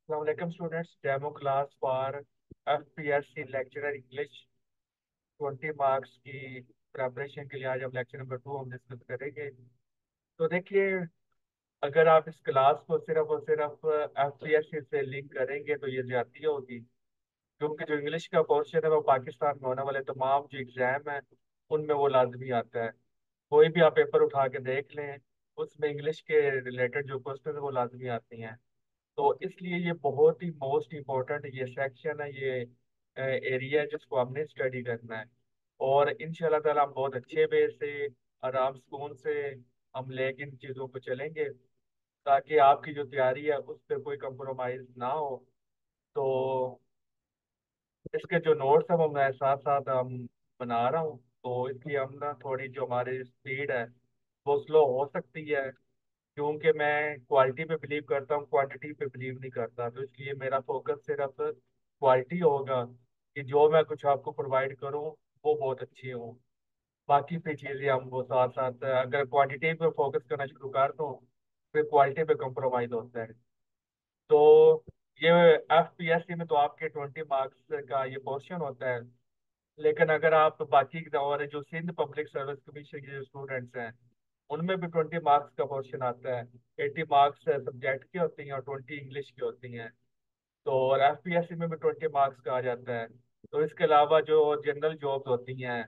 Assalamualaikum students, demo class for FPSC lecturer English 20 marks की preparation के लिए आज हम लेक्चर नंबर 2 हम डिस्कस करेंगे। तो देखिए, अगर आप इस क्लास को सिर्फ और सिर्फ एफपीएससी से लिंक करेंगे तो ये ज्यादती होगी, क्योंकि जो इंग्लिश का पोर्शन है वो पाकिस्तान में होने वाले तमाम जो एग्जाम है उनमें वो लाजमी आता है। कोई भी आप पेपर उठा के देख लें, उसमें इंग्लिश के रिलेटेड जो क्वेश्चन है वो लाजमी आती हैं। तो इसलिए ये बहुत ही मोस्ट इम्पोर्टेंट ये सेक्शन है, ये एरिया है जिसको हमने स्टडी करना है। और इंशाल्लाह ताला हम बहुत अच्छे वे से, आराम सुकून से हम लेके इन चीज़ों को चलेंगे, ताकि आपकी जो तैयारी है उस पर कोई कंप्रोमाइज ना हो। तो इसके जो नोट्स है वो मैं साथ साथ हम बना रहा हूँ, तो इसलिए हम ना थोड़ी जो हमारी स्पीड है वो स्लो हो सकती है, क्योंकि मैं क्वालिटी पे बिलीव करता हूँ, क्वांटिटी पे बिलीव नहीं करता। तो इसलिए मेरा फोकस सिर्फ क्वालिटी होगा कि जो मैं कुछ आपको प्रोवाइड करूँ वो बहुत अच्छी हो। बाकी पे चीज़ें हम वो साथ साथ, अगर क्वांटिटी पे फोकस करना शुरू कर दो फिर क्वालिटी पे कम्प्रोमाइज होता है। तो ये एफपीएससी में तो आपके 20 मार्क्स का ये पोर्शन होता है, लेकिन अगर आप बाकी और जो सिंध पब्लिक सर्विस कमीशन के जो स्टूडेंट्स हैं उनमें भी 20 मार्क्स का पोर्शन आता है। 80 मार्क्स सब्जेक्ट की होती हैं और 20 इंग्लिश की होती हैं। तो और एफपीएससी में भी 20 मार्क्स का आ जाता है। तो इसके अलावा जो जनरल जॉब्स होती हैं,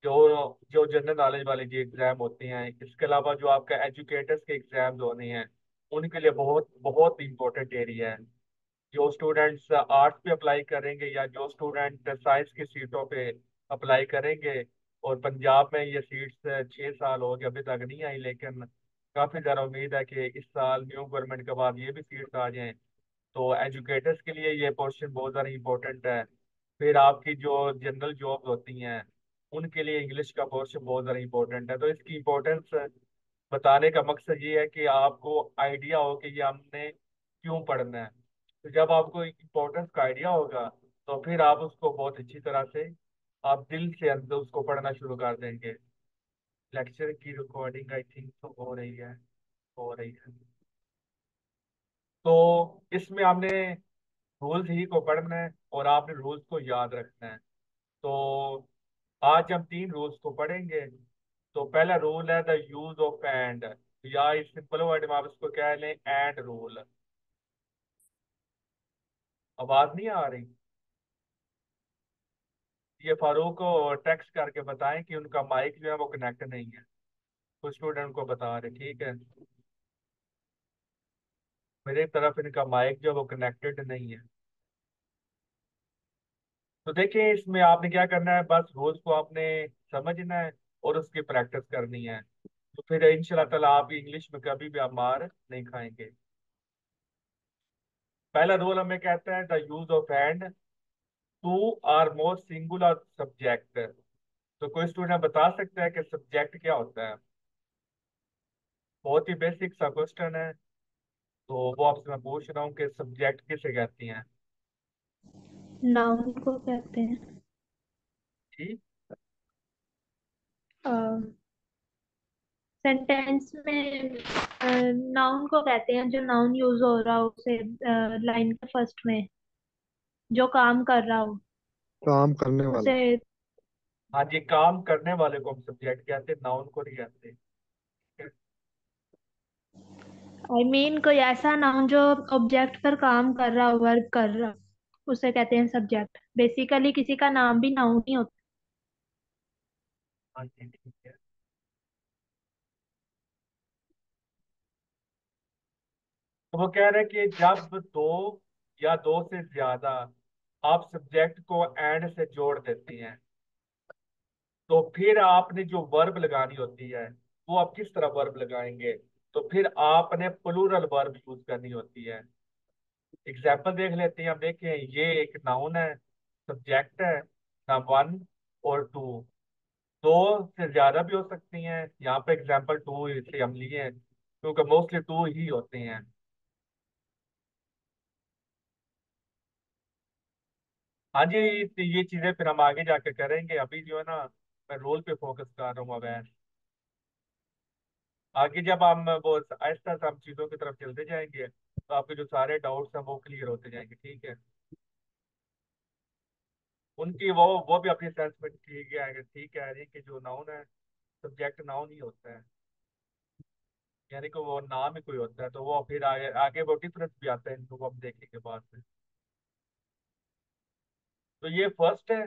जो जो जनरल नॉलेज वाली जो एग्जाम होती हैं, इसके अलावा जो आपका एजुकेटर्स के एग्जाम्स होने हैं, उनके लिए बहुत बहुत इंपॉर्टेंट एरिया है। जो स्टूडेंट्स आर्ट्स पे अप्लाई करेंगे या जो स्टूडेंट साइंस की सीटों पे अप्लाई करेंगे, और पंजाब में ये सीट्स 6 साल हो गए अभी तक नहीं आई, लेकिन काफ़ी ज़्यादा उम्मीद है कि इस साल न्यू गवर्नमेंट के बाद ये भी सीट्स आ जाएं। तो एजुकेटर्स के लिए ये पोर्शन बहुत ज़्यादा इंपॉर्टेंट है। फिर आपकी जो जनरल जॉब्स होती हैं उनके लिए इंग्लिश का पोर्शन बहुत ज़्यादा इंपॉर्टेंट है। तो इसकी इम्पोर्टेंस बताने का मकसद ये है कि आपको आइडिया हो कि ये हमने क्यों पढ़ना है। तो जब आपको इम्पोर्टेंस का आइडिया होगा तो फिर आप उसको बहुत अच्छी तरह से, आप दिल से अंदर उसको पढ़ना शुरू कर देंगे। लेक्चर की रिकॉर्डिंग आई थिंक तो हो रही है, हो रही है। तो इसमें हमने रूल्स ही को पढ़ना है और आपने रूल्स को याद रखना है। तो आज हम 3 रूल्स को पढ़ेंगे। तो पहला रूल है द यूज ऑफ एंड, या इस सिंपल वर्ड में आप इसको कह लें एंड रूल। आवाज नहीं आ रही? ये फारूक को टेक्स्ट करके बताएं कि उनका माइक जो है वो कनेक्ट नहीं है। कुछ स्टूडेंट को बता रहे, ठीक है। मेरी तरफ इनका माइक जो है वो कनेक्टेड नहीं है। तो देखिए, इसमें आपने क्या करना है, बस रूल्स को आपने समझना है और उसकी प्रैक्टिस करनी है। तो फिर इंशाल्लाह ताला आप इंग्लिश में कभी भी आप मार नहीं खाएंगे। पहला रूल हमें कहता है the use of and two or more singular subject. तो कोई स्टूडेंट बता सकता है कि सब्जेक्ट क्या होता है? बहुत ही बेसिक सा क्वेश्चन है। तो वो आपसे मैं पूछ रहा हूँ कि सब्जेक्ट किसे कहती हैं? नाउन को कहते हैं। जी। सेंटेंस में नाउन को कहते हैं जो नाउन यूज हो रहा हो उसे लाइन के फर्स्ट में जो काम कर रहा हो काम करने वाला। उसे। हाँ जी, काम करने वाले को हम सब्जेक्ट कहते हैं, नाउन को नहीं कहते। आई मीन कोई ऐसा नाउन जो ऑब्जेक्ट पर काम कर रहा हो, वर्क कर रहा हो, उसे कहते हैं सब्जेक्ट। बेसिकली किसी का नाम भी नाउन ही होता हाँ जी, ठीक है। तो वो कह रहे हैं कि जब दो या दो से ज्यादा आप सब्जेक्ट को एंड से जोड़ देती हैं, तो फिर आपने जो वर्ब लगानी होती है वो आप किस तरह वर्ब लगाएंगे? तो फिर आपने प्लूरल वर्ब यूज करनी होती है। एग्जाम्पल देख लेते हैं। हम देखें, ये एक नाउन है, सब्जेक्ट है ना, 1 और 2। दो से ज्यादा भी हो सकती हैं, यहाँ पे एग्जाम्पल 2 से हम लिए हैं क्योंकि मोस्टली 2 ही होते हैं। हाँ जी, तो ये चीजें फिर हम आगे जाके करेंगे, अभी जो है ना मैं रोल पे फोकस कर रहा हूँ अवैन। आगे जब हम वो आहिस्ता से हम चीजों की तरफ चलते जाएंगे तो आपके जो सारे डाउट्स हैं वो क्लियर होते जाएंगे, ठीक है। उनकी वो भी अपनी सेंस में ठीक है रही कि जो नाउन है, सब्जेक्ट नाउन ही होता है, यानी कि वो नाम ही कोई होता है, तो वो फिर आगे आगे वो डिफरेंस भी आता है, इनको हम देखेंगे बाद में। तो ये फर्स्ट है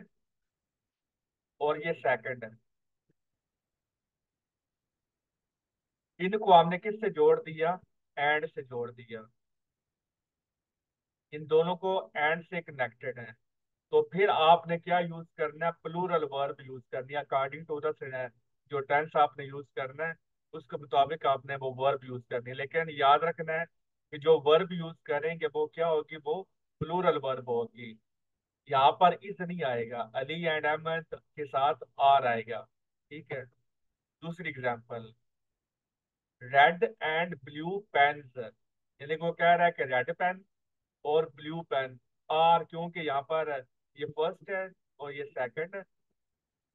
और ये सेकंड है। इनको हमने किससे जोड़ दिया? एंड से जोड़ दिया। इन दोनों को एंड से कनेक्टेड है। तो फिर आपने क्या यूज करना है? प्लूरल वर्ब यूज करनी है अकॉर्डिंग टू द जो टेंस आपने यूज करना है, उसके मुताबिक आपने वो वर्ब यूज करनी है। लेकिन याद रखना है कि जो वर्ब यूज करेंगे वो क्या होगी? वो प्लूरल वर्ब होगी। यहाँ पर इज नहीं आएगा, अली एंड अहमद के साथ आर आएगा, ठीक है। दूसरी example, red and blue pens, यानी वो कह रहा है कि रेड पेन और ब्लू पेन आर, क्योंकि यहाँ पर ये फर्स्ट है और ये सेकंड है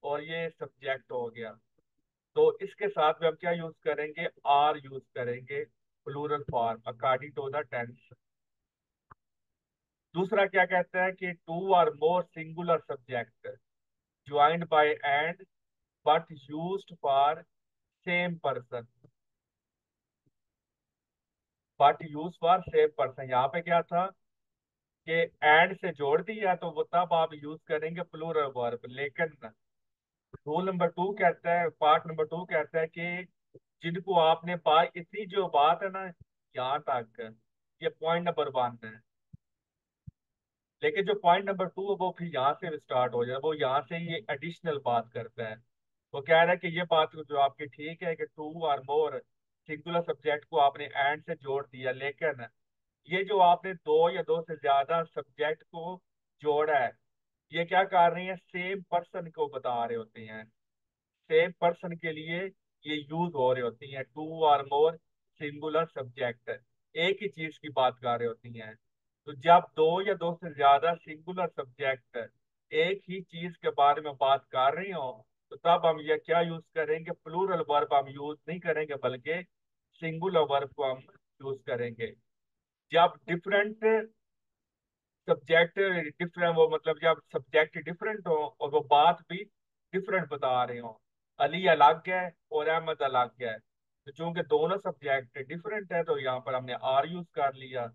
और ये सब्जेक्ट हो गया, तो इसके साथ में हम क्या यूज करेंगे? आर यूज करेंगे, plural form according to the tense. दूसरा क्या कहता है कि two or more singular subject joined by and but used for same person, but use for same person. यहाँ पे क्या था कि एंड से जोड़ दिया तो वो तब आप यूज करेंगे प्लूरल वर्ब। लेकिन रूल नंबर टू कहता है, पार्ट नंबर टू कहता है कि जिनको आपने बात, इतनी जो बात है ना यहाँ तक, ये पॉइंट नंबर वन है। लेकिन जो पॉइंट नंबर टू है वो फिर यहाँ से स्टार्ट हो जाए, वो यहाँ से ये एडिशनल बात करता है। वो कह रहा है कि ये बात जो आपकी ठीक है कि टू और मोर सिंगुलर सब्जेक्ट को आपने एंड से जोड़ दिया, लेकिन ये जो आपने दो या दो से ज्यादा सब्जेक्ट को जोड़ा है, ये क्या कर रही है? सेम पर्सन को बता रहे होते हैं। सेम पर्सन के लिए ये यूज हो रही होती हैं, टू और मोर सिंगुलर सब्जेक्ट, एक ही चीज की बात कर रही होती हैं। तो जब दो या दो से ज्यादा सिंगुलर सब्जेक्ट एक ही चीज के बारे में बात कर रही हो, तो तब हम ये क्या यूज करेंगे? प्लूरल वर्ब हम यूज नहीं करेंगे, बल्कि सिंगुलर वर्ब को हम यूज करेंगे। जब डिफरेंट सब्जेक्ट डिफरेंट, वो मतलब जब सब्जेक्ट डिफरेंट हो और वो बात भी डिफरेंट बता रहे हो, अली अलग है और अहमद अलग है, तो चूंकि दोनों सब्जेक्ट डिफरेंट है तो यहाँ पर हमने आर यूज कर लिया।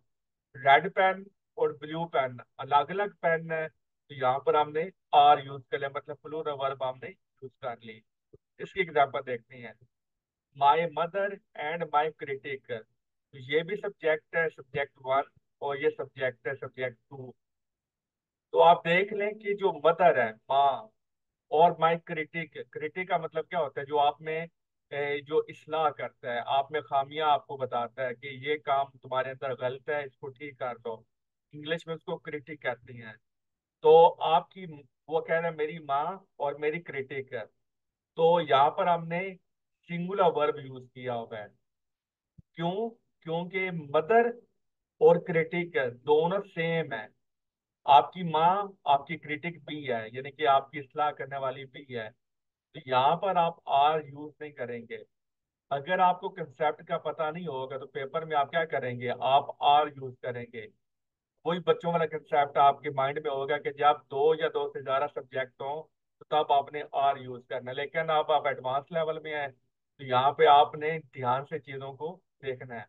रेड पेन और ब्लू पेन अलग अलग पेन है, तो यहाँ पर हमने आर यूज कर लिया, मतलब प्लूरल वर्ब हमने यूज कर ली। इसकी एग्जांपल देखते हैं, my mother and my critic. तो ये भी सब्जेक्ट है, सब्जेक्ट वन, और ये सब्जेक्ट है, सब्जेक्ट टू। तो आप देख लें कि जो मदर है, माँ, और माई क्रिटिक, क्रिटिक का मतलब क्या होता है? जो आप में जो इस्लाह करता है, आप में खामियां आपको बताता है कि ये काम तुम्हारे अंदर गलत है, इसको ठीक कर दो। इंग्लिश में उसको क्रिटिक कहती हैं। तो आपकी, वो कह रहे हैं मेरी माँ और मेरी क्रिटिक है, तो यहाँ पर हमने सिंगुलर वर्ब यूज किया हुआ है। क्यों? क्योंकि मदर और क्रिटिक दोनों सेम है। आपकी माँ आपकी क्रिटिक भी है, यानी कि आपकी इस्लाह करने वाली भी है, तो यहाँ पर आप आर यूज नहीं करेंगे। अगर आपको कंसेप्ट का पता नहीं होगा तो पेपर में आप क्या करेंगे? आप आर यूज करेंगे। वही बच्चों वाला कंसेप्ट आपके माइंड में होगा कि जब दो या दो से ज्यादा सब्जेक्ट हो तो तब आपने आर यूज करना है। लेकिन अब आप एडवांस लेवल में है, तो यहाँ पे आपने ध्यान से चीजों को देखना है।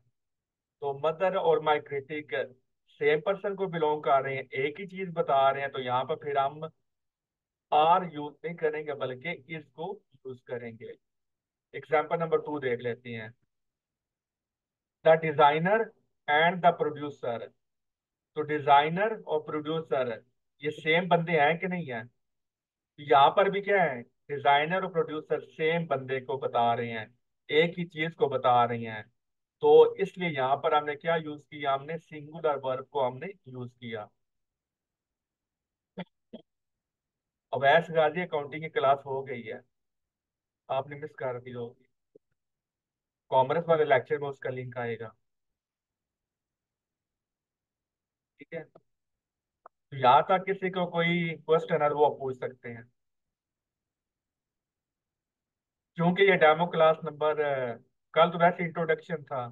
तो मदर और माई क्रिटिक सेम पर्सन को बिलोंग कर रहे हैं, एक ही चीज बता रहे हैं, तो यहाँ पर फिर हम आर यूज नहीं करेंगे बल्कि इसको यूज करेंगे। एग्जाम्पल नंबर टू देख लेते हैं, the designer and the producer. तो डिजाइनर और प्रोड्यूसर ये सेम बंदे हैं कि नहीं है? यहाँ पर भी क्या है? डिजाइनर और प्रोड्यूसर सेम बंदे को बता रहे हैं, एक ही चीज को बता रही हैं, तो इसलिए यहाँ पर हमने क्या यूज किया? हमने सिंगुलर वर्ब को हमने यूज किया। अवैस गाजी अकाउंटिंग की क्लास हो गई है, आपने मिस कर दी होगी। कॉमर्स वाले लेक्चर में उसका लिंक आएगा, ठीक है। तो यहाँ तक किसी को कोई क्वेश्चन है तो वो पूछ सकते हैं, क्योंकि ये डेमो क्लास नंबर, कल तो वैसे इंट्रोडक्शन था,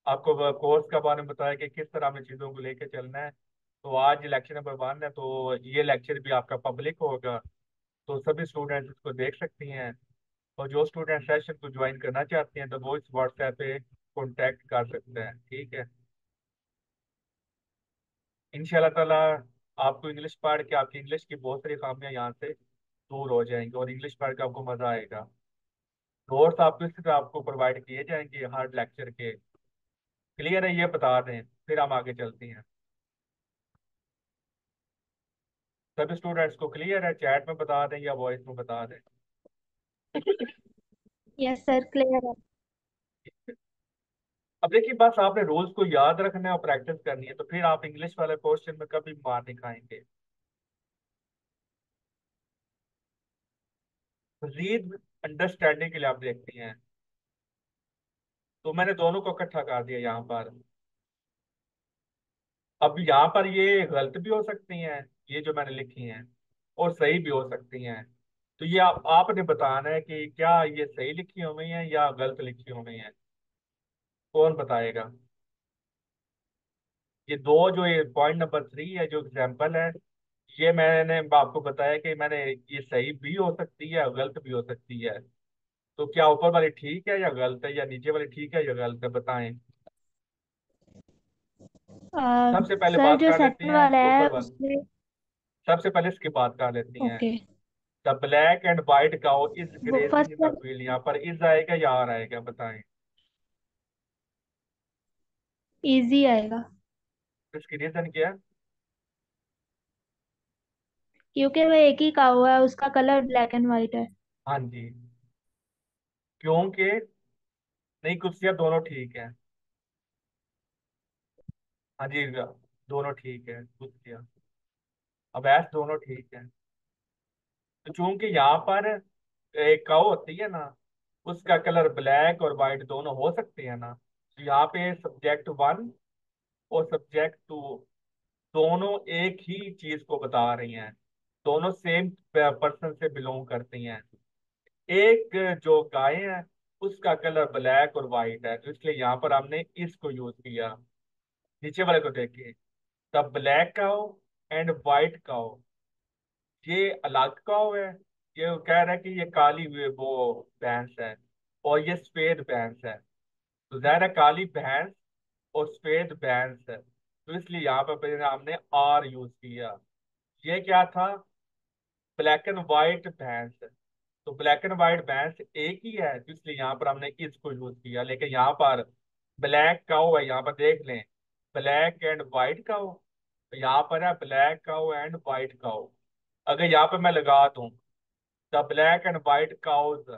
आपको कोर्स के बारे में बताया कि किस तरह हमें चीज़ों को लेके चलना है। तो आज लेक्चर नंबर 1 है, तो ये लेक्चर भी आपका पब्लिक होगा, तो सभी स्टूडेंट्स इसको देख सकती हैं। और जो स्टूडेंट सेशन को ज्वाइन करना चाहते हैं तो वो इस व्हाट्सएप पे कांटेक्ट कर सकते हैं, ठीक है। इंशाल्लाह ताला आपको इंग्लिश पढ़ के आपकी इंग्लिश की बहुत सारी खामियां यहाँ से दूर हो जाएंगी और इंग्लिश पढ़ के आपको मजा आएगा। नोट्स आपको इसी तरह आपको प्रोवाइड किए जाएंगे हर लेक्चर के। क्लियर है, ये बता दें, फिर हम आगे चलते हैं। सभी स्टूडेंट्स को क्लियर है? चैट में बता दें या वॉइस में बता दें? यस सर, क्लियर है। अब देखिए, बस आपने रूल्स को याद रखना है और प्रैक्टिस करनी है, तो फिर आप इंग्लिश वाले क्वेश्चन में कभी मार नहीं खाएंगे। रीड अंडरस्टैंडिंग के लिए आप देखती हैं, तो मैंने दोनों को इकट्ठा कर दिया यहाँ पर। अब यहाँ पर ये गलत भी हो सकती हैं, ये जो मैंने लिखी हैं, और सही भी हो सकती हैं। तो ये आपने बताना है कि क्या ये सही लिखी हुई हैं या गलत लिखी हुई हैं। कौन बताएगा? ये दो जो ये पॉइंट नंबर 3 है जो एग्जाम्पल है, ये मैंने आपको बताया कि मैंने ये सही भी हो सकती है और गलत भी हो सकती है। तो क्या ऊपर वाली ठीक है या गलत है, या नीचे वाली ठीक है या गलत है, बताएं। सबसे पहले सर बात जो कर लेते सेकंड हैं वाला है ऊपर वाली। उसमें। सबसे पहले इसकी बात कर लेती हैं। Okay. The black and white cow is वो grazing first in the field, यहाँ पर इज आएगा या आर आएगा, बताएं। इजी आएगा। इसकी रीजन क्या है? क्योंकि वो एक ही काऊ है, उसका कलर ब्लैक एंड व्हाइट है। हाँ जी, क्योंकि नहीं, कुर्सियाँ दोनों ठीक है। हाँ जी, दोनों ठीक है कुर्सियाँ। अब ऐस दोनों ठीक है। तो चूंकि यहाँ पर एक काऊ होती है ना, उसका कलर ब्लैक और वाइट दोनों हो सकते हैं ना, तो यहाँ पे सब्जेक्ट 1 और सब्जेक्ट 2 दोनों एक ही चीज को बता रही हैं। दोनों सेम पर्सन से बिलोंग करती हैं। एक जो गाय है उसका कलर ब्लैक और वाइट है, तो इसलिए यहाँ पर हमने इसको यूज किया। नीचे वाले को देखिए। The black cow and white cow, ये अलग काउ है। ये कह रहा है कि ये काली वो भैंस है और ये सफेद भैंस है। तो जाहिर है काली भैंस और सफेद भैंस है, तो इसलिए यहाँ पर फिर हमने आर यूज किया। ये क्या था? ब्लैक एंड व्हाइट भैंस है। तो ब्लैक एंड व्हाइट भैंस एक ही है, तो इसलिए यहाँ पर हमने इसको यूज किया। लेकिन यहाँ पर ब्लैक काउ है, यहाँ पर देख लें, ब्लैक एंड व्हाइट काउ। तो यहाँ पर है black cow and white cow. अगर यहाँ पे मैं लगा दूं the black and white cows,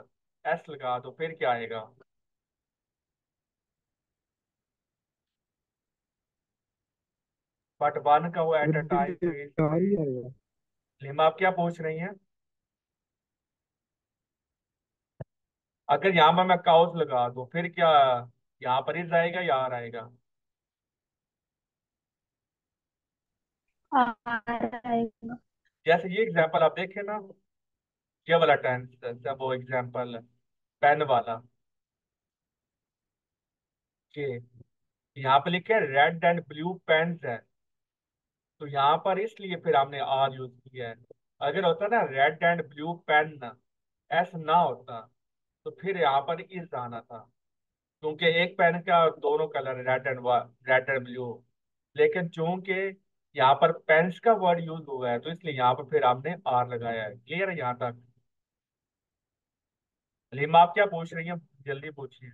s लगा दो, फिर क्या आएगा? But one cow at a time field. A ही आएगा। लिमा, आप क्या पूछ रही हैं? अगर यहाँ पर मैं काउस लगा दूं फिर क्या, यहाँ पर इज आएगा या आर आएगा? आएगा। जैसे ये एग्जांपल आप देखें ना, ये वाला टेंस, जब वो एग्जांपल पेन वाला, के यहाँ पे लिखे रेड एंड ब्लू पेन्स है, तो यहाँ पर इसलिए फिर हमने आर यूज किया है। अगर होता ना red and blue pen, S ना होता, तो फिर यहाँ पर इज आना था, क्योंकि एक पेन का दोनों कलर रेड एंड ब्लू। लेकिन चूंकि यहाँ पर पेन्स का वर्ड यूज हुआ है, तो इसलिए यहाँ पर फिर हमने आर लगाया है। क्लियर है यहाँ तक? लीमा, आप क्या पूछ रही हैं? जल्दी पूछिए।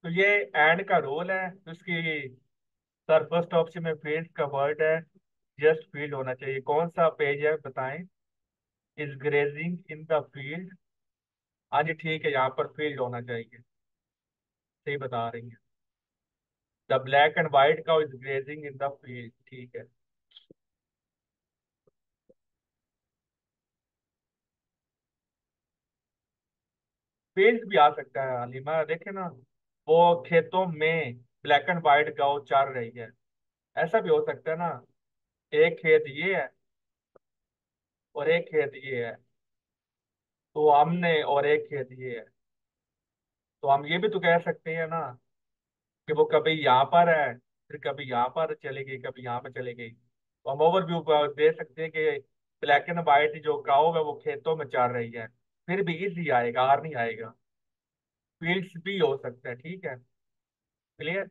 तो ये एंड का रोल है, तो इसकी सर फर्स्ट ऑप्शन में फील्ड का वर्ड है, जस्ट फील्ड होना चाहिए। कौन सा पेज है बताएं? Is grazing in the field. हाँ जी ठीक है, यहाँ पर फील्ड होना चाहिए। सही बता रही है। The black and white cow is grazing in the field, ठीक है। फील्ड भी आ सकता है हालिमा, देखे ना, वो खेतों में ब्लैक एंड व्हाइट काउ चर रही है, ऐसा भी हो सकता है ना। एक खेत ये है और एक खेत ये है, तो हमने और एक खेत ये है, तो हम ये भी तो कह सकते हैं ना कि वो कभी यहाँ पर है, फिर कभी यहाँ पर चली गई, कभी यहाँ पर चली गई। तो हम ओवरव्यू दे सकते हैं कि ब्लैक एंड व्हाइट जो काऊ है वो खेतों में चल रही है, फिर भी इजी आएगा, आर नहीं आएगा। फील्ड्स भी हो सकता है, ठीक है। क्लियर।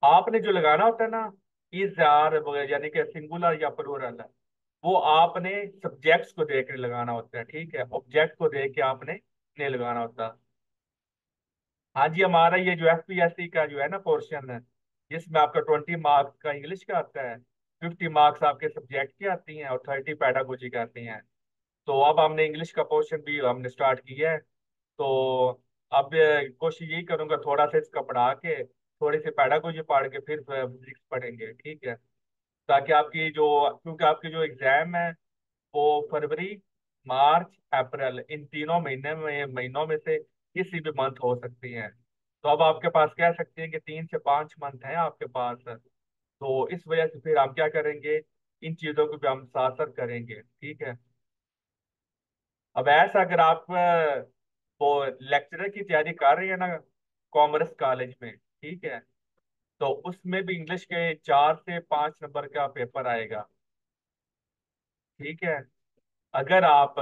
आपने जो लगाना होता है ना, इज आर यानी कि सिंगुलर या प्लूरल है, वो आपने सब्जेक्ट्स को देख के लगाना होता है, ठीक है। ऑब्जेक्ट को देख के आपने नहीं लगाना होता। हाँ जी, हमारा ये जो एफपीएससी का जो है ना पोर्शन है, जिसमें आपका 20 मार्क्स का इंग्लिश का आता है, 50 मार्क्स आपके सब्जेक्ट की आती हैं और 30 पैडागोजी के आती हैं। तो अब हमने इंग्लिश का पोर्शन भी हमने स्टार्ट किया है। तो अब कोशिश यही करूंगा थोड़ा सा इसका पढ़ा के, थोड़ी सी पैडागोजी पढ़ के फिर फिजिक्स पढ़ेंगे, ठीक है। ताकि आपकी जो, क्योंकि आपकी जो एग्जाम है वो फरवरी, मार्च, अप्रैल, इन तीनों महीनों में से किसी भी मंथ हो सकती हैं। तो अब आपके पास कह सकते हैं कि 3 से 5 मंथ हैं आपके पास। तो इस वजह से फिर हम क्या करेंगे, इन चीजों को भी हम साथ साथ करेंगे, ठीक है। अब ऐसा अगर आप वो लेक्चरर की तैयारी कर रही है ना कॉमर्स कॉलेज में, ठीक है, तो उसमें भी इंग्लिश के 4 से 5 नंबर का पेपर आएगा, ठीक है। अगर आप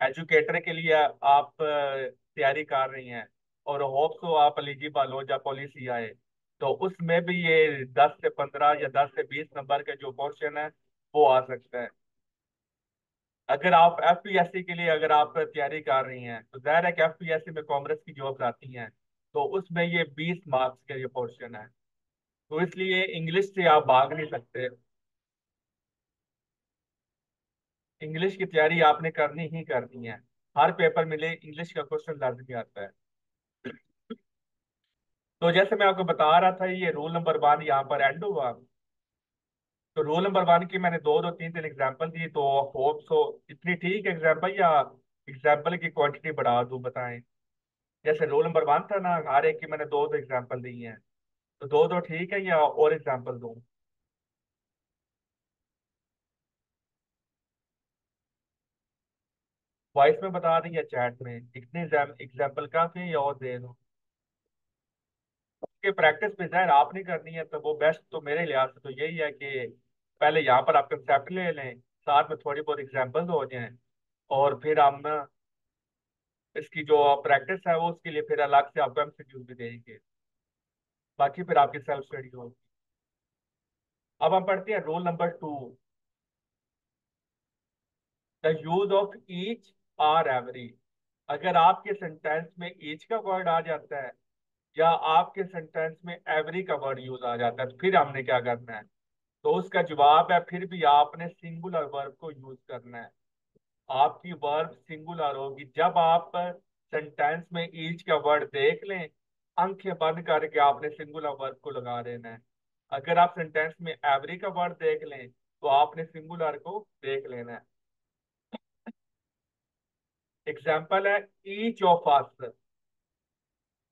एजुकेटर के लिए आप तैयारी कर रही हैं और होप सो आप एलिजिबल हो या पॉलिसी आए, तो उसमें भी ये 10 से 15 या 10 से 20 नंबर का जो क्वेश्चन है वो आ सकता है। अगर आप एफपीएससी के लिए अगर आप तैयारी कर रही हैं तो जाहिर है कि एफपीएससी में कॉमर्स की जॉब्स आती हैं, तो उसमें ये 20 मार्क्स का ये पोर्शन है। तो इसलिए इंग्लिश से आप भाग नहीं सकते। इंग्लिश की तैयारी आपने करनी ही करनी है। हर पेपर में ले इंग्लिश का क्वेश्चन लाजमी आता है। तो जैसे मैं आपको बता रहा था, ये रूल नंबर 1 यहाँ पर एंड हुआ। तो रूल नंबर 1 की मैंने दो दो तीन तीन एग्जांपल दी, तो होप सो इतनी ठीक एग्जांपल या एग्जांपल की क्वांटिटी बढ़ा दूं, बताएं। जैसे रूल नंबर 1 था ना, हर एक की मैंने दो दो एग्जांपल दी हैं, तो दो दो ठीक है या और एग्जांपल दूं? वॉइस में बता दें या चैट में, इतने एग्जाम्पल काफी है या और दे दूं? कि प्रैक्टिस पे जाहिर आपने करनी है, तो वो बेस्ट तो मेरे लिहाज से तो यही है कि पहले यहाँ पर आप कंसेप्ट ले लें, साथ में थोड़ी बहुत एग्जांपल्स हो जाएं, और फिर हम इसकी जो प्रैक्टिस है वो उसके लिए फिर अलग से आपको एमसीक्यूज भी देंगे। बाकी फिर आपकी सेल्फ स्टडी होगी। अब हम पढ़ते हैं roll number 2। The use of each or every. अगर आपके सेंटेंस में ईच का वर्ड आ जाता है या आपके सेंटेंस में एवरी का वर्ड यूज आ जाता है, तो फिर हमने क्या करना है? तो उसका जवाब है फिर भी आपने सिंगुलर वर्ब को यूज करना है। आपकी वर्ब सिंगुलर होगी जब आप सेंटेंस में ईच का वर्ड देख लें, आंखें बंद करके आपने सिंगुलर वर्ब को लगा देना है। अगर आप सेंटेंस में एवरी का वर्ड देख लें तो आपने सिंगुलर को देख लेना है। एग्जाम्पल है ईच ऑफ अस।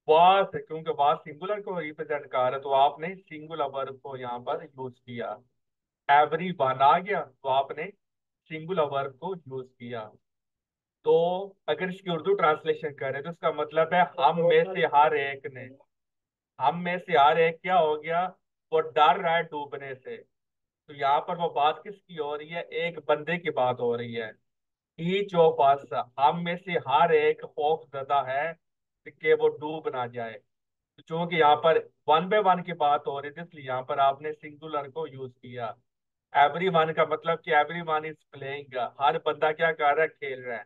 वास, क्योंकि वास सिंगुलर को रिप्रेजेंट कर रहा है, तो आपने सिंगुलर वर्ब को यहाँ पर यूज किया। एवरी वन आ गया तो आपने सिंगुलर वर्ब को यूज किया। तो अगर इसकी उर्दू ट्रांसलेशन करें तो इसका मतलब है हम में से हर एक ने। हम में से हर एक क्या हो गया? वो डर रहा है डूबने से। तो यहाँ पर वो बात किसकी हो रही है? एक बंदे की बात हो रही है। ईच ऑफ अस, हम में से हर एक खौफ ज़दा है कि वो डूब ना जाए। तो चूंकि यहाँ पर वन बाय वन की बात हो रही थी, इसलिए यहाँ पर आपने सिंगुलर को यूज किया। एवरी वन का मतलब कि एवरी वन इज प्लेइंग, हर बंदा क्या कर रहा है? खेल रहा है।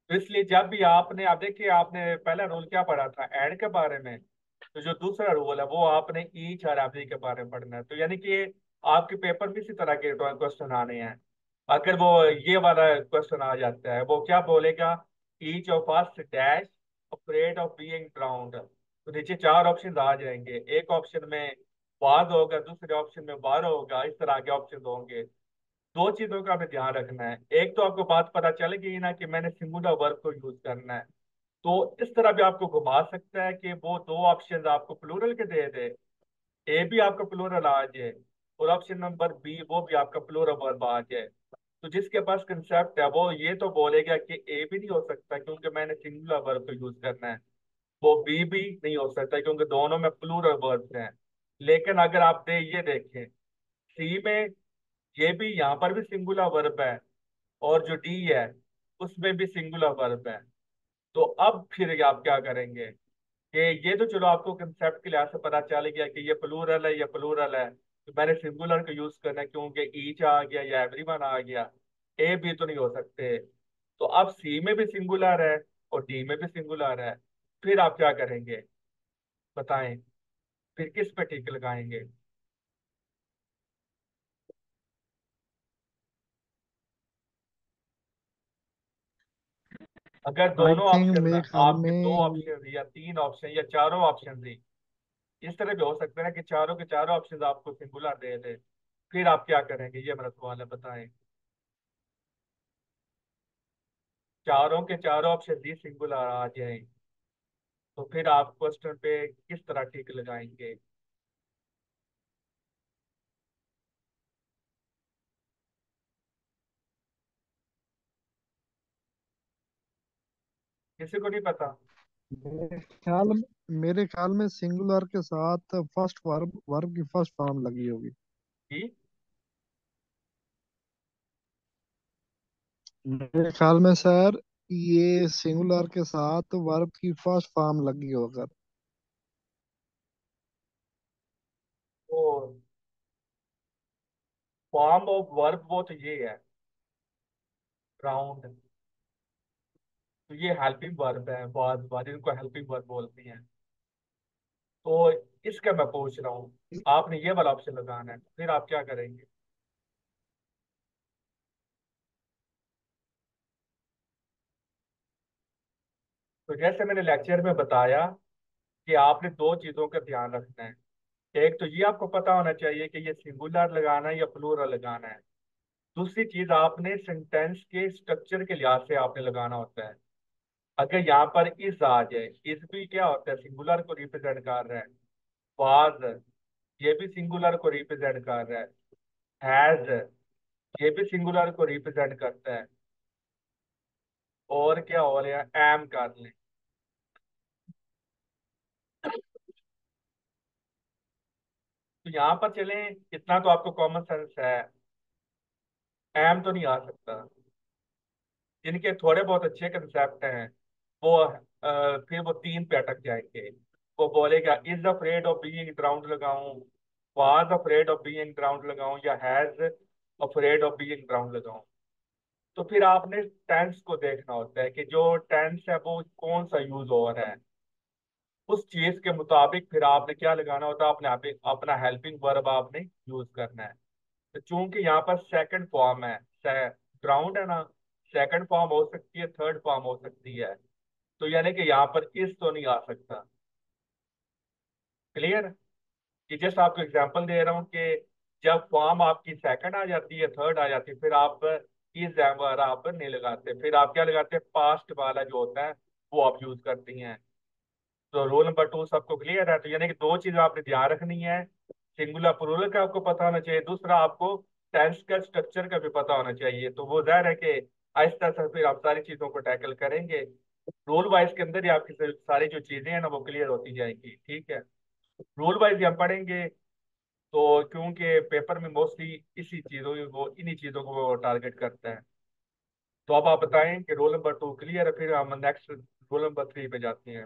तो इसलिए जब भी आपने, आप देखिए आपने पहला रूल क्या पढ़ा था? एंड के बारे में। तो जो दूसरा रूल है वो आपने ईच और एवरी के बारे में पढ़ना है। तो यानी कि आपके पेपर में इसी तरह के क्वेश्चन आने हैं। अगर वो ये वाला क्वेश्चन आ जाता है, वो क्या बोलेगा, each of us dash afraid of being drowned. तो नीचे चार ऑप्शन आ जाएंगे, एक ऑप्शन में वाज होगा, दूसरे ऑप्शन में वार होगा, इस तरह के ऑप्शन होंगे। दो चीजों का हमें ध्यान रखना है, एक तो आपको बात पता चल गई ना कि मैंने सिंगुलर वर्ब को यूज करना है, तो इस तरह भी आपको घुमा सकता है कि वो दो ऑप्शन आपको प्लूरल के दे दे, ए भी आपका प्लूरल आ जाए और ऑप्शन नंबर बी वो भी आपका प्लूरल वर्ब आ जाए। तो जिसके पास कंसेप्ट है वो ये तो बोलेगा कि ए भी नहीं हो सकता क्योंकि मैंने सिंगुलर वर्ब को यूज करना है, वो बी भी नहीं हो सकता क्योंकि दोनों में प्लूरल वर्ब्स हैं। लेकिन अगर आप ये देखें, सी में ये भी, यहाँ पर भी सिंगुलर वर्ब है, और जो डी है उसमें भी सिंगुलर वर्ब है। तो अब फिर आप क्या करेंगे कि ये तो चलो आपको कंसेप्ट के लिहाज से पता चल गया कि ये प्लूरल है, ये प्लूरल है, तो मैंने सिंगुलर का यूज करना है क्योंकि ईच आ गया या एवरीवन आ गया, ए भी तो नहीं हो सकते। तो अब सी में भी सिंगुलर है और डी में भी सिंगुलर है, फिर आप क्या करेंगे बताएं, फिर किस पे टिक लगाएंगे? अगर आई दोनों थिंक ऑप्शन, मेरे ख्याल आपके दो में ऑप्शन या तीन ऑप्शन या चारों ऑप्शन दी, इस तरह भी हो सकता है ना कि चारों के चारों ऑप्शन आपको सिंगुलर दे दे, फिर आप क्या करेंगे ये मेरा सवाल है, बताएं। चारों के चारों ऑप्शन दी सिंगुलर आ जाए, तो फिर आप क्वेश्चन पे किस तरह टिक लगाएंगे? किसी को नहीं पता? मेरे ख्याल मेरे ख्याल में सिंगुलर के साथ फर्स्ट वर्ब वर्ब की फर्स्ट फॉर्म लगी होगी। कि मेरे ख्याल में सर ये सिंगुलर के साथ वर्ब की फर्स्ट फॉर्म लगी हो अगर। वो फॉर्म ऑफ वर्ब वो तो ये है राउंड, तो ये हेल्पिंग वर्ब है, वाज वाज इनको हेल्पिंग वर्ब बोलते हैं। तो इसका मैं पूछ रहा हूँ, आपने ये वाला ऑप्शन लगाना है, फिर आप क्या करेंगे? तो जैसे मैंने लेक्चर में बताया कि आपने दो चीजों का ध्यान रखना है, एक तो ये आपको पता होना चाहिए कि ये सिंगुलर लगाना है या प्लूरल लगाना है। दूसरी चीज आपने सेंटेंस के स्ट्रक्चर के लिहाज से आपने लगाना होता है। अगर यहाँ पर इज आ जाए, इज भी क्या होता है, सिंगुलर को रिप्रेजेंट कर रहा है। वाज, ये भी सिंगुलर को रिप्रेजेंट कर रहा है। हैज, ये भी सिंगुलर को रिप्रेजेंट करता है। और क्या हो रहा है, एम कर लें। तो यहाँ पर चलें, इतना तो आपको कॉमन सेंस है, एम तो नहीं आ सकता। जिनके थोड़े बहुत अच्छे कंसेप्ट हैं वो फिर वो तीन पे अटक जाएंगे। वो बोलेगा is afraid of being drowned लगाऊं, was afraid of being drowned लगाऊं, या has afraid of being drowned लगाऊं। तो फिर आपने टेंस को देखना होता है कि जो टेंस है वो कौन सा यूज हो रहा है, उस चीज के मुताबिक फिर आपने क्या लगाना होता है, आपने अपना हेल्पिंग वर्ब आपने यूज करना है। तो चूंकि यहाँ पर सेकंड फॉर्म है, ग्राउंड है ना, सेकंड फॉर्म हो सकती है, थर्ड फॉर्म हो सकती है, तो यानी कि यहाँ पर इस तो नहीं आ सकता। क्लियर? कि जस्ट आपको एग्जांपल दे रहा हूँ कि जब फॉर्म आपकी सेकंड आ जाती है, थर्ड आ जाती है, फिर आप इस आप नहीं लगाते, फिर आप क्या लगाते हैं, पास्ट वाला जो होता है वो आप यूज करती हैं। तो रोल नंबर टू सबको क्लियर है? तो यानी कि दो चीजें आपने ध्यान रखनी है, सिंगुलर प्लूरल का आपको पता होना चाहिए, दूसरा आपको टेंस का स्ट्रक्चर का भी पता होना चाहिए। तो वो जाहिर है कि आहिस्ता आहिस्ता फिर आप सारी चीजों को टैकल करेंगे, रूल वाइज के अंदर ही आपकी सारी जो चीजें हैं ना वो क्लियर होती जाएंगी। ठीक है, रूल वाइज हम पढ़ेंगे, तो क्योंकि पेपर में मोस्टली इसी चीजों को, इन्हीं चीजों को वो टारगेट करता है। तो अब आप बताएं कि रोल नंबर टू क्लियर है, फिर हम नेक्स्ट रोल नंबर थ्री पे जाते हैं।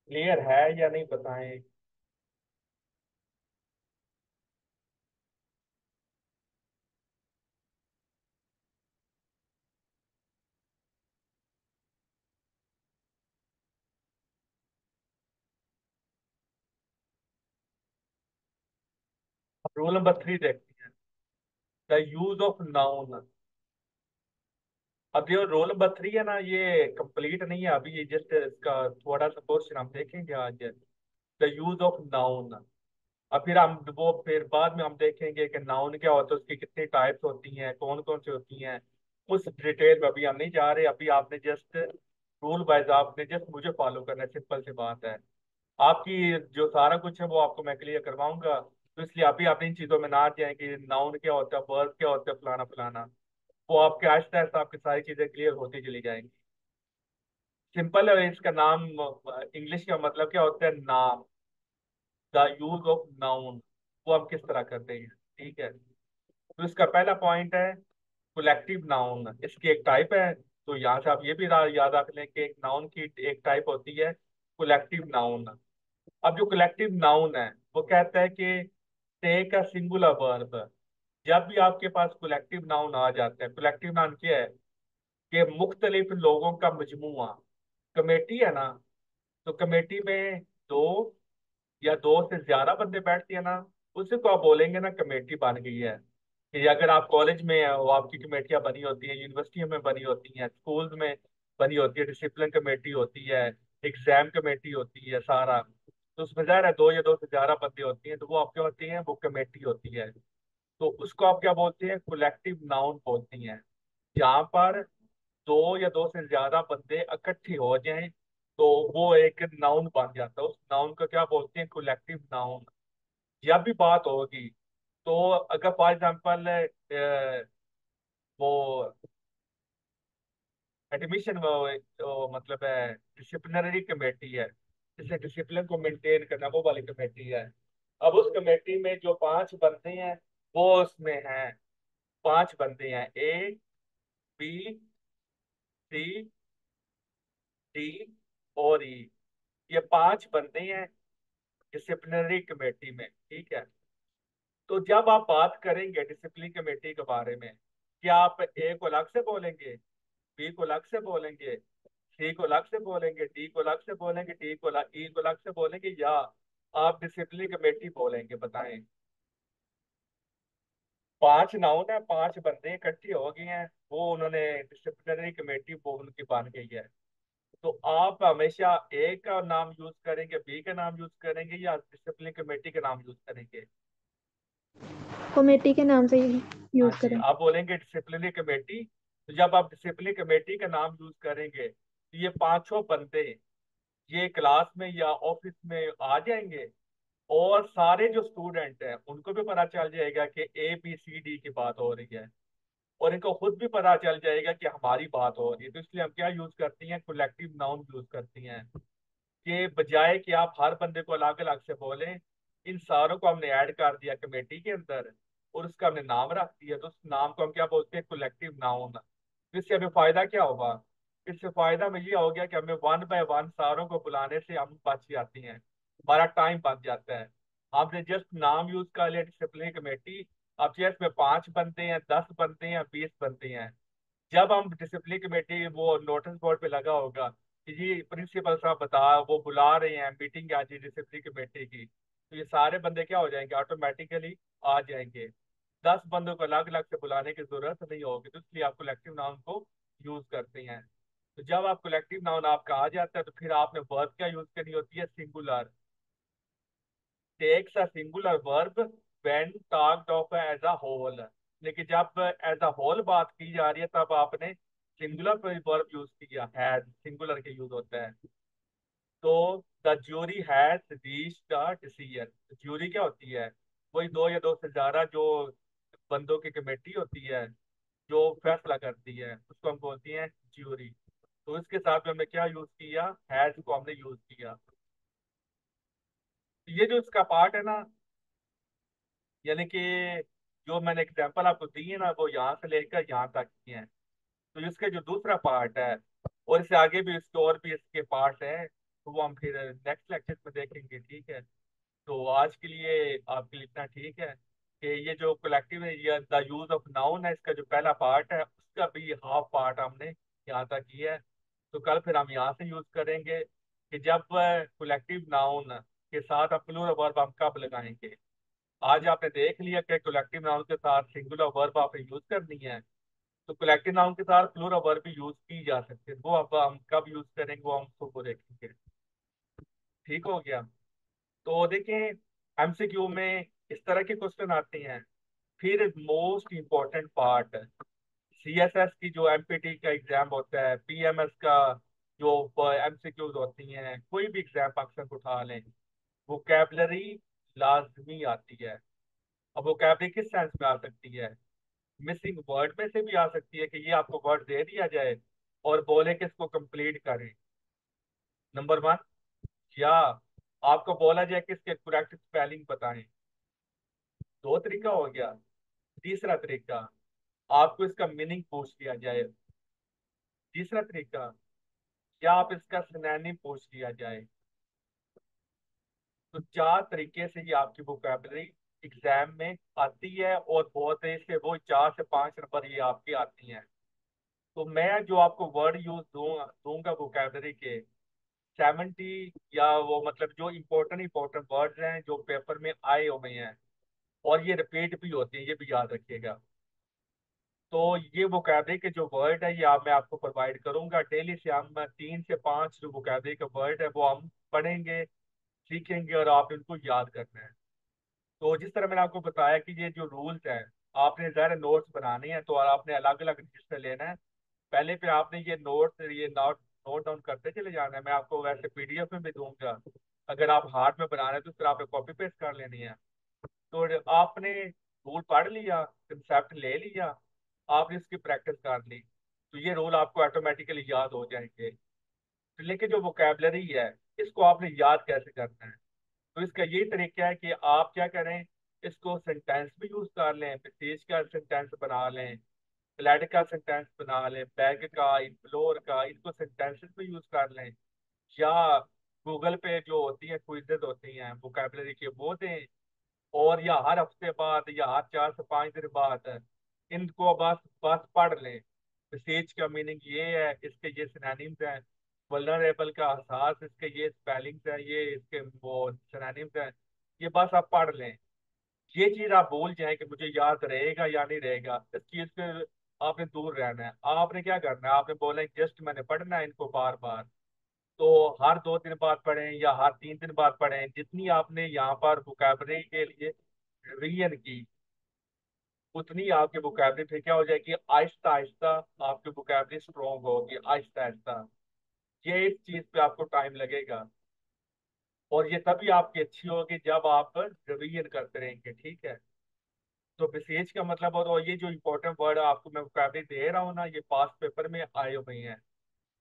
क्लियर है या नहीं बताएं? रूल नंबर 3 देखते हैं, द यूज ऑफ नाउन। अब जो रोल नंबर 3 है ना, ये कंप्लीट नहीं है अभी, ये जस्ट इसका थोड़ा सा पोर्शन हम देखेंगे आज, द यूज ऑफ नाउन। अब फिर हम वो फिर बाद में हम देखेंगे कि नाउन क्या होता है, उसकी कितनी टाइप्स होती हैं, कौन कौन सी होती हैं, उस डिटेल में अभी हम नहीं जा रहे। अभी आपने जस्ट रूल वाइज आपने जस्ट मुझे फॉलो करना है, सिंपल सी बात है। आपकी जो सारा कुछ है वो आपको मैं क्लियर करवाऊंगा, तो इसलिए अभी आप इन चीजों में ना आ जाए कि नाउन क्या होता है, वर्ब क्या होता है, फलाना फलाना। वो आपके आहिस्ता आहिस्ता आपकी सारी चीजें क्लियर होती चली जाएंगी। सिंपल है इसका नाम, इंग्लिश का मतलब क्या होता है, नाम। द यूज ऑफ नाउन, वो हम किस तरह करते हैं, ठीक है। तो इसका पहला पॉइंट है कोलेक्टिव नाउन, इसकी एक टाइप है। तो यहाँ से आप ये भी याद रख लें कि एक नाउन की एक टाइप होती है कोलेक्टिव नाउन। अब जो कलेक्टिव नाउन है वो कहता है कि टेक अ सिंगुलर वर्ब। जब भी आपके पास कलेक्टिव नाउन आ जाता है, कलेक्टिव नाउन क्या है कि मुख्तलिफ लोगों का मजमुआ। कमेटी है ना, तो कमेटी में दो या दो से ज्यादा बंदे बैठते हैं ना, उसी को आप बोलेंगे ना कमेटी बन गई है। कि अगर आप कॉलेज में हैं, वो आपकी कमेटियां बनी होती हैं, यूनिवर्सिटियों में बनी होती हैं, स्कूल्स में बनी होती है, डिसिप्लिन कमेटी होती है, एग्जाम कमेटी होती है, सारा। तो उसमें ज़ाहिर है दो या दो से ज्यादा बंदे होती हैं, तो वो आप क्या होती हैं, वो कमेटी होती है। तो उसको आप क्या बोलते हैं, कलेक्टिव नाउन बोलती हैं। जहाँ पर दो या दो से ज्यादा बंदे इकट्ठे हो जाएं, तो वो एक नाउन बन जाता है। उस नाउन को क्या बोलते हैं, कलेक्टिव नाउन। जब भी बात होगी, तो अगर फॉर एग्जाम्पल वो एडमिशन मतलब है डिसिप्लिनरी कमेटी है, जिससे डिसिप्लिन को मेंटेन करना, वो वाली कमेटी है। अब उस कमेटी में जो 5 बंदे हैं, वो उसमें हैं, 5 बंदे हैं, ए, बी, सी, डी और ई। ये 5 बंदे हैं डिसिप्लिनरी कमेटी में, ठीक है। तो जब आप बात करेंगे डिसिप्लिन कमेटी के बारे में, क्या आप ए को अलग से बोलेंगे, बी को अलग से बोलेंगे, सी को अलग से बोलेंगे, डी को अलग से बोलेंगे, डी को अलग, ई को अलग से बोलेंगे, या आप डिसिप्लिन कमेटी बोलेंगे, बताएं। 5 नाउन है, 5 बंदे इकट्ठे हो गए हैं, वो उन्होंने डिसिप्लिनरी कमेटी वो उनकी बन गई है। तो आप हमेशा ए का नाम यूज करेंगे, बी का नाम यूज करेंगे, या डिसिप्लिन कमेटी का नाम यूज करेंगे। कमेटी के नाम से ही हाँ यूज जी, करें। आप बोलेंगे डिसिप्लिनरी कमेटी। तो जब आप डिसिप्लिनरी कमेटी का नाम यूज करेंगे, तो ये 5 बंदे ये क्लास में या ऑफिस में आ जाएंगे, और सारे जो स्टूडेंट हैं उनको भी पता चल जाएगा कि ए बी सी डी की बात हो रही है, और इनको खुद भी पता चल जाएगा कि हमारी बात हो रही है। तो इसलिए हम क्या यूज करती हैं, कलेक्टिव नाउन यूज करती हैं। के बजाय कि आप हर बंदे को अलग अलग से बोलें, इन सारों को हमने ऐड कर दिया कमेटी के अंदर, और उसका हमने नाम रख दिया। तो उस नाम को हम क्या बोलते हैं, कलेक्टिव नाउन। तो इससे हमें फायदा क्या होगा, इससे फायदा में ये हो गया कि हमें वन बाय वन सारों को बुलाने से हम बच जाती हैं, हमारा टाइम बच जाता है। आपने जस्ट नाम यूज कर लिया डिसिप्लिनरी कमेटी। अब चाहे इसमें 5 बंदे हैं, 10 बंदे हैं, 20 बंदे हैं, जब हम डिसिप्लिन कमेटी वो नोटिस बोर्ड पे लगा होगा कि जी प्रिंसिपल साहब बता, वो बुला रहे हैं मीटिंग आज डिसिप्लिन कमेटी की, तो ये सारे बंदे क्या हो जाएंगे, ऑटोमेटिकली आ जाएंगे। 10 बंदों को अलग अलग से बुलाने की जरूरत नहीं होगी, तो इसलिए आप कलेक्टिव नाउन को यूज करते हैं। तो जब आप कलेक्टिव नाउन आपका आ जाता है, तो फिर आपने वर्ब क्या यूज करनी होती है, singular. Takes a singular verb when talked of as a whole. लेकिन जब एज अ होल बात की जा रही है, तब आपने सिंगुलर वर्ब यूज किया, हैज सिंगुलर के यूज होता है। तो the jury has reached the decision. Jury क्या होती है, वही दो या दो से ज्यादा जो बंदों की कमेटी होती है, जो फैसला करती है, उसको हम बोलती हैं ज्यूरी। तो इसके साथ में हमने क्या यूज किया, हैज को हमने यूज किया। ये जो इसका पार्ट है ना, यानी कि जो मैंने एग्जांपल आपको दी है ना, वो यहाँ से लेकर यहाँ तक की है। तो इसका जो दूसरा पार्ट है, और इससे आगे भी इसके और भी इसके पार्ट है, तो वो हम फिर नेक्स्ट लेक्चर में देखेंगे, ठीक है। तो आज के लिए आपके लिए इतना ठीक है कि ये जो कलेक्टिव है, ये द यूज ऑफ नाउन है, इसका जो पहला पार्ट है उसका भी हाफ पार्ट हमने यहाँ तक किया है। तो कल फिर हम यहाँ से यूज करेंगे कि जब कलेक्टिव नाउन के साथ हम प्लूरल वर्ब हम कब लगाएंगे। आज आपने देख लिया कि कलेक्टिव नाउन के साथ सिंगुलर वर्ब आपने यूज करनी है, तो कलेक्टिव नाउन के साथ प्लूरल वर्ब भी यूज की जा सकती है। वो अब हम कब यूज करेंगे वो हम उसको देखेंगे। ठीक हो गया। तो देखें, एमसीक्यू में इस तरह के क्वेश्चन आते हैं। फिर मोस्ट इंपॉर्टेंट पार्ट, सीएसएस की जो एमपीटी का एग्जाम होता है, पीएमएस का जो एमसीक्यूज होती हैं, कोई भी एग्जाम अक्सर उठा लें, वोकैबलरी लाजमी आती है। अब वोकैबलरी किस सेंस में आ सकती है? मिसिंग वर्ड में से भी आ सकती है कि ये आपको वर्ड दे दिया जाए और बोले कि इसको कंप्लीट करें, नंबर वन। या आपको बोला जाए कि इसके करेक्ट स्पेलिंग बताएं। दो तरीका हो गया। तीसरा तरीका, आपको इसका मीनिंग पूछ लिया जाए। तीसरा तरीका, या आप इसका सिनोनिम पूछ लिया जाए। तो चार तरीके से ये आपकी वोकैबलरी एग्जाम में आती है, और बहुत से वो 4 से 5 नंबर ये आपकी आती हैं। तो मैं जो आपको वर्ड यूज दूंगा वोकैबलरी के 70, या वो मतलब जो इम्पोर्टेंट इम्पोर्टेंट वर्ड्स हैं जो पेपर में आए हुए हैं, और ये रिपीट भी होती हैं, ये भी याद रखिएगा। तो ये वोकैबलरी के जो वर्ड है ये मैं आपको प्रोवाइड करूंगा डेली से। हम 3 से 5 जो वोकैबलरी का वर्ड है वो हम पढ़ेंगे, सीखेंगे, और आप इनको याद करना है। तो जिस तरह मैंने आपको बताया कि ये जो रूल्स हैं, आपने ज़रा नोट्स बनाने हैं, तो आपने अलग अलग रजिस्टर लेना है। पहले पे आपने ये नोट नोट डाउन करते चले जाना है। मैं आपको वैसे पीडीएफ में भी दूंगा, अगर आप हाथ में बना रहे हैं तो फिर आपने कॉपी पेस्ट कर लेनी है। तो आपने रूल पढ़ लिया, कंसेप्ट ले लिया, आपने इसकी प्रैक्टिस कर ली, तो ये रूल आपको ऑटोमेटिकली याद हो जाएंगे। तो लेकिन जो वोकेबलरी है, इसको आपने याद कैसे करना है? तो इसका यही तरीका है कि आप क्या करें, इसको सेंटेंस भी यूज कर लें, पेज का सेंटेंस बना लें, फ्लैट का सेंटेंस बना लें, बैग का, इम्प्लोर का, इनको सेंटेंसेस में यूज कर लें। या गूगल पे जो होती है क्विजेज होती हैं वोकेबलरी के, वो दें। और या हर हफ्ते बाद या हर 4 से 5 दिन बाद इनको बस बस पढ़ लें। विसेज का मीनिंग ये है, इसके ये सिनोनिम्स हैं। वल्नरेबल का एहसास, इसके ये स्पेलिंग्स हैं, ये इसके वो सिनोनिम्स हैं। ये बस आप पढ़ लें। ये चीज आप भूल जाएं कि मुझे याद रहेगा या नहीं रहेगा, इस चीज से आपने दूर रहना है। आपने क्या करना है, आपने बोला जस्ट मैंने पढ़ना है इनको बार बार। तो हर 2 दिन बाद पढ़ें या हर 3 दिन बाद पढ़ें, जितनी आपने यहाँ पर वोकैबलरी के लिए रिवीजन की, उतनी आपकी वोकैबलरी फिर क्या हो जाएगी, आहिस्ता आहिस्ता आपकी वोकैबलरी स्ट्रोंग होगी, आहिस्ता आहिस्ता। ये इस चीज पे आपको टाइम लगेगा, और ये तभी आपकी अच्छी होगी जब आप रिवीजन करते रहेंगे। ठीक है। तो विशेष का मतलब, और ये जो इम्पोर्टेंट वर्ड आपको मैं वोकैबलरी दे रहा हूँ ना, ये पास पेपर में आए हुए हैं।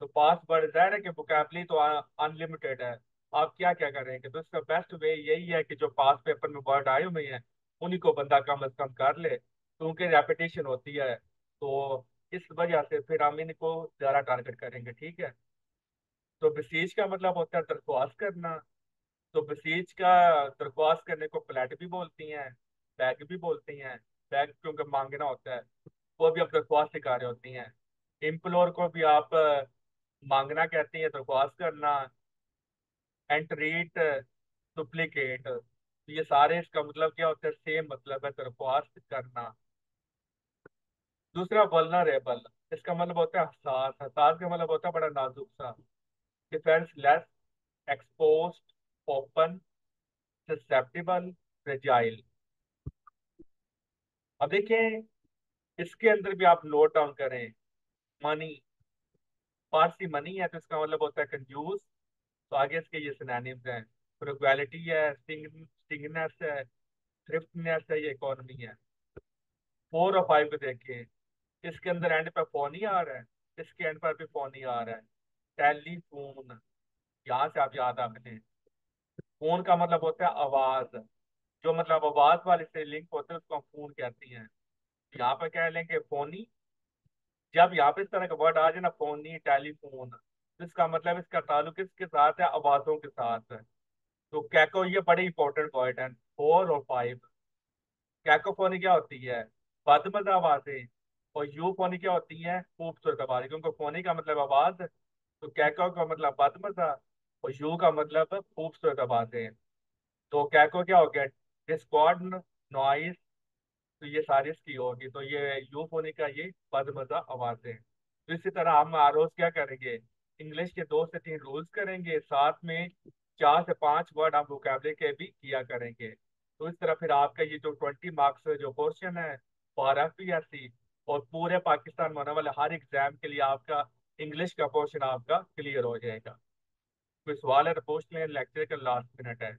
तो पास वर्ड जाहिर है कि वोकैबलरी तो अनलिमिटेड है। आप क्या क्या करेंगे, तो इसका बेस्ट वे यही है कि जो पास पेपर में वर्ड आए हुए हैं उन्हीं को बंदा कम अज कम कर ले, तो उनकी रेपिटेशन होती है। तो इस वजह से फिर हम इनको ज्यादा टारगेट करेंगे। ठीक है। तो बेसिज का मतलब होता है दरख्वास्त करना। तो बेसिज का दरख्वास्त करने को प्लेट भी बोलती हैं, बैग भी बोलती हैं। बैग क्योंकि मांगना होता है, वो भी आप दरख्वास्त सिखा रहे होती हैं। इम्प्लोर को भी आप मांगना कहती है, दरख्वास्त करना। एंटरेट, डुप्लीकेट, तो ये सारे इसका मतलब क्या होता है, सेम मतलब है, दरख्वास्त करना। दूसरा वल्नरेबल, इसका मतलब होता है हसास। हसास का मतलब होता है बड़ा नाजुक सा। Defence less, exposed, open, susceptible, fragile. अब देखें, इसके अंदर भी आप नोट डाउन करें। मनी, पारसी मनी है तो इसका मतलब होता है कंजूस। तो आगे इसके ये सिनोनिम्स हैं। फ्रुगैलिटी है, स्टिंगनेस है, थ्रिफ्टनेस है, ये इकोनॉमी है। 4 और 5 को देखें, इसके अंदर एंड पे फोन ही आ रहा है, इसके एंड पर भी फोन ही आ रहा है। टेलीफोन, यहाँ से आप याद आपने, फोन का मतलब होता है आवाज। जो मतलब आवाज वाले से लिंक होते हैं उसको हम फोन कहते हैं। यहाँ पे कह लेंगे फोनी। जब यहाँ पे इस तरह का वर्ड आ जाए ना, फोनी, टेलीफोन, तो इसका मतलब इसका ताल्लुक किसके साथ है, आवाजों के साथ है। तो कैको ये बड़े इंपॉर्टेंट वर्ड है। 4 और 5। कैकोफोनी क्या होती है, बदमज़ा आवाजें। और यूफोनी क्या होती है, खूबसूरत आवाजें। क्योंकि फोनी का मतलब आवाज, तो कैको का मतलब बदमज़ा, और यू का मतलब खूबसूरत आवाजें। तो कैको क्या हो गया, डिस्कॉर्ड, नॉइस, तो ये सारी इसकी होगी। तो ये यूफोनी का ये बदमजा आवाजें। तो इसी तरह हम हर रोज क्या करेंगे, इंग्लिश के 2 से 3 रूल्स करेंगे, साथ में 4 से 5 वर्ड हम वोकेबलरी के भी किया करेंगे। तो इस तरह फिर आपका ये जो 20 मार्क्स जो पोर्शन है फॉर एफपीएससी और पूरे पाकिस्तान में होने वाले हर एग्जाम के लिए आपका इंग्लिश का पोर्शन आपका क्लियर हो जाएगा। कोई सवाल है तो पूछ लें, लेक्चर का लास्ट मिनट है।